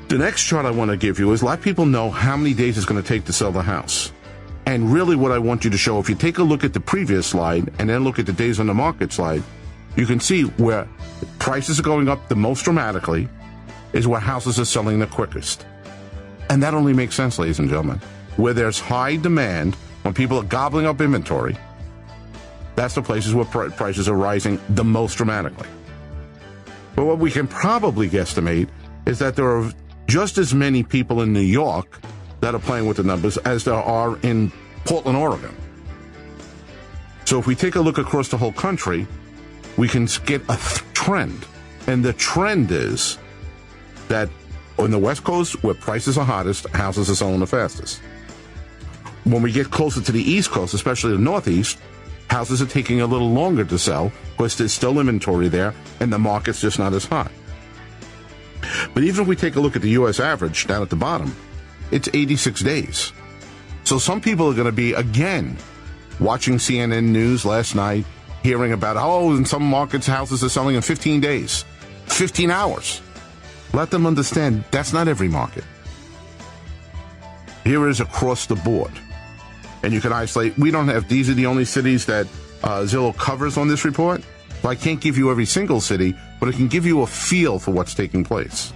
The next chart I want to give you is let people know how many days it's going to take to sell the house. And really what I want you to show, if you take a look at the previous slide and then look at the days on the market slide, you can see where prices are going up the most dramatically is where houses are selling the quickest. And that only makes sense, ladies and gentlemen. Where there's high demand, when people are gobbling up inventory, that's the places where prices are rising the most dramatically. But what we can probably guesstimate is that there are just as many people in New York that are playing with the numbers as there are in Portland, Oregon. So if we take a look across the whole country, we can get a trend. And the trend is that on the West Coast, where prices are hottest, houses are selling the fastest. When we get closer to the East Coast, especially the Northeast, houses are taking a little longer to sell because there's still inventory there and the market's just not as hot. But even if we take a look at the U.S. average down at the bottom, it's 86 days. So some people are going to be, again, watching CNN News last night, hearing about, in some markets, houses are selling in 15 days, 15 hours. Let them understand that's not every market. Here is across the board. And you can isolate, these are the only cities that Zillow covers on this report. So I can't give you every single city, but it can give you a feel for what's taking place.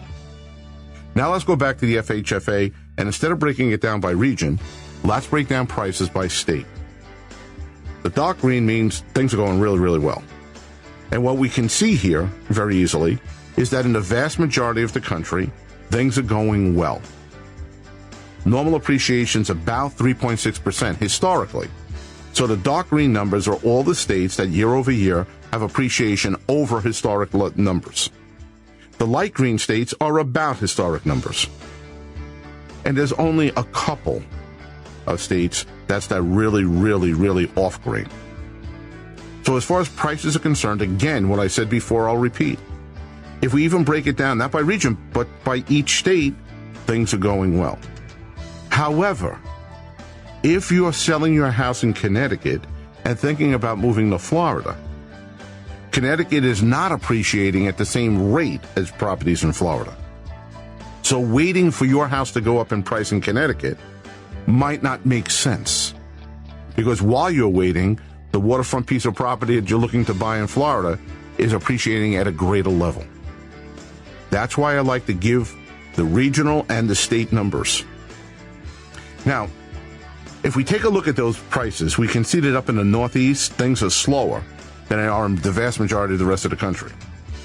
Now let's go back to the FHFA, and instead of breaking it down by region, let's break down prices by state. The dark green means things are going really, really well. And what we can see here very easily is that in the vast majority of the country, things are going well. Normal appreciation is about 3.6% historically. So the dark green numbers are all the states that year over year have appreciation over historic numbers. The light green states are about historic numbers. And there's only a couple of states that's that really, really, really off green. So as far as prices are concerned, again, what I said before, I'll repeat. If we even break it down, not by region, but by each state, things are going well. However, if you're selling your house in Connecticut and thinking about moving to Florida, Connecticut is not appreciating at the same rate as properties in Florida. So waiting for your house to go up in price in Connecticut might not make sense. Because while you're waiting, the waterfront piece of property that you're looking to buy in Florida is appreciating at a greater level. That's why I like to give the regional and the state numbers. Now, if we take a look at those prices, we can see that up in the Northeast, things are slower than they are in the vast majority of the rest of the country.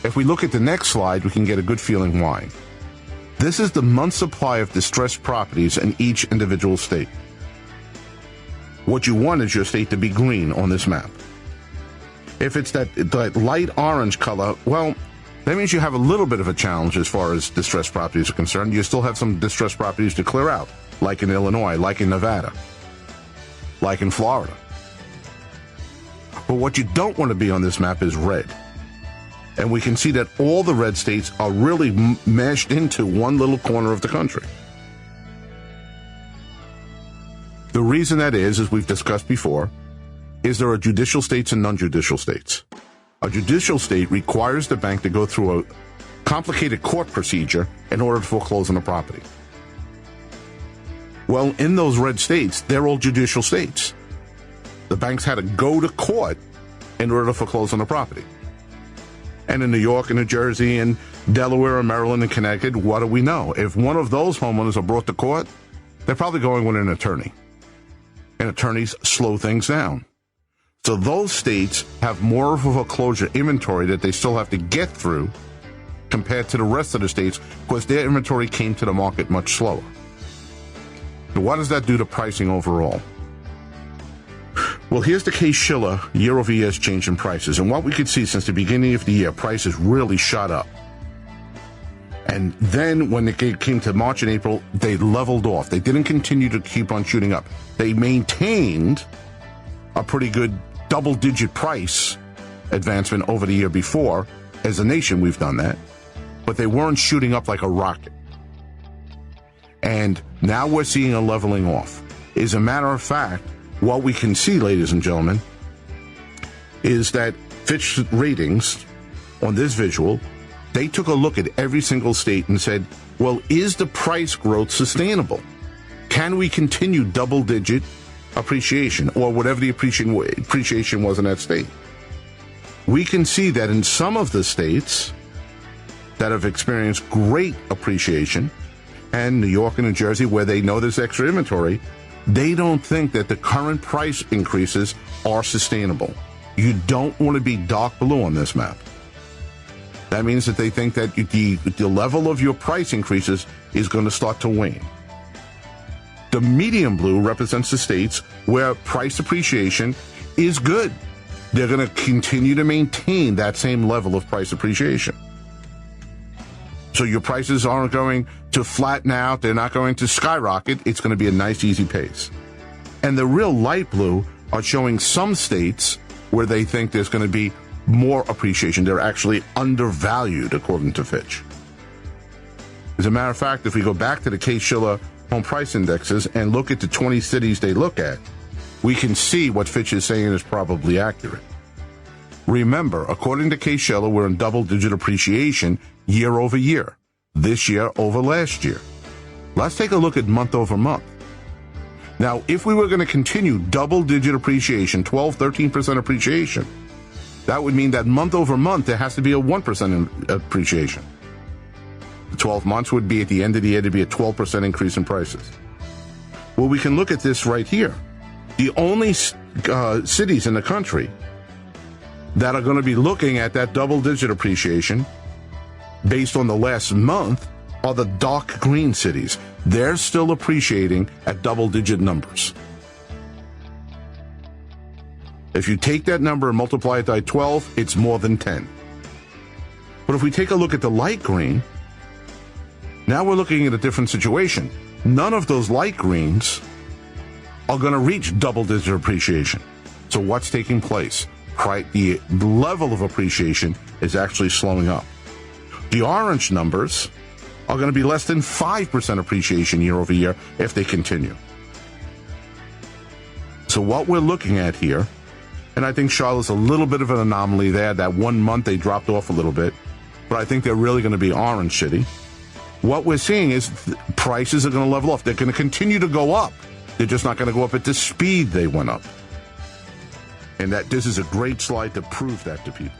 If we look at the next slide, we can get a good feeling why. This is the month's supply of distressed properties in each individual state. What you want is your state to be green on this map. If it's that light orange color, well, that means you have a little bit of a challenge as far as distressed properties are concerned. You still have some distressed properties to clear out, like in Illinois, like in Nevada, like in Florida. But what you don't want to be on this map is red. And we can see that all the red states are really mashed into one little corner of the country. The reason that is, as we've discussed before, is there are judicial states and non-judicial states. A judicial state requires the bank to go through a complicated court procedure in order to foreclose on a property. Well, in those red states, they're all judicial states. The banks had to go to court in order to foreclose on the property. And in New York and New Jersey and Delaware and Maryland and Connecticut, what do we know? If one of those homeowners are brought to court, they're probably going with an attorney. And attorneys slow things down. So those states have more of a foreclosure inventory that they still have to get through compared to the rest of the states because their inventory came to the market much slower. So what does that do to pricing overall? Well, here's the Case-Shiller year-over-year's change in prices. And what we could see since the beginning of the year, prices really shot up. And then when it came to March and April, they leveled off. They didn't continue to keep on shooting up. They maintained a pretty good double-digit price advancement over the year before. As a nation, we've done that. But they weren't shooting up like a rocket. And now we're seeing a leveling off. As a matter of fact, what we can see, ladies and gentlemen, is that Fitch Ratings on this visual, they took a look at every single state and said, Well, is the price growth sustainable? Can we continue double-digit appreciation, or whatever the appreciation was in that state? We can see that in some of the states that have experienced great appreciation, and New York and New Jersey, where they know there's extra inventory, they don't think that the current price increases are sustainable. You don't want to be dark blue on this map. That means that they think that the level of your price increases is going to start to wane. The medium blue represents the states where price appreciation is good. They're going to continue to maintain that same level of price appreciation. So your prices aren't going to flatten out. They're not going to skyrocket. It's going to be a nice, easy pace. And the real light blue are showing some states where they think there's going to be more appreciation. They're actually undervalued, according to Fitch. As a matter of fact, if we go back to the Case-Shiller home price indexes and look at the 20 cities they look at, we can see what Fitch is saying is probably accurate. Remember, according to Case-Shiller, we're in double-digit appreciation year over year, this year over last year. Let's take a look at month over month. Now, if we were going to continue double-digit appreciation, 12, 13% appreciation, that would mean that month over month, there has to be a 1% appreciation. The 12 months would be at the end of the year to be a 12% increase in prices. Well, we can look at this right here. The only cities in the country that are going to be looking at that double-digit appreciation based on the last month are the dark green cities. They're still appreciating at double-digit numbers. If you take that number and multiply it by 12, it's more than 10. But if we take a look at the light green, now we're looking at a different situation. None of those light greens are going to reach double-digit appreciation. So what's taking place? The level of appreciation is actually slowing up. The orange numbers are going to be less than 5% appreciation year over year if they continue. So what we're looking at here, and I think Charlotte's a little bit of an anomaly there. That 1 month they dropped off a little bit, but I think they're really going to be orange city. What we're seeing is prices are going to level off. They're going to continue to go up. They're just not going to go up at the speed they went up. And that this is a great slide to prove that to people.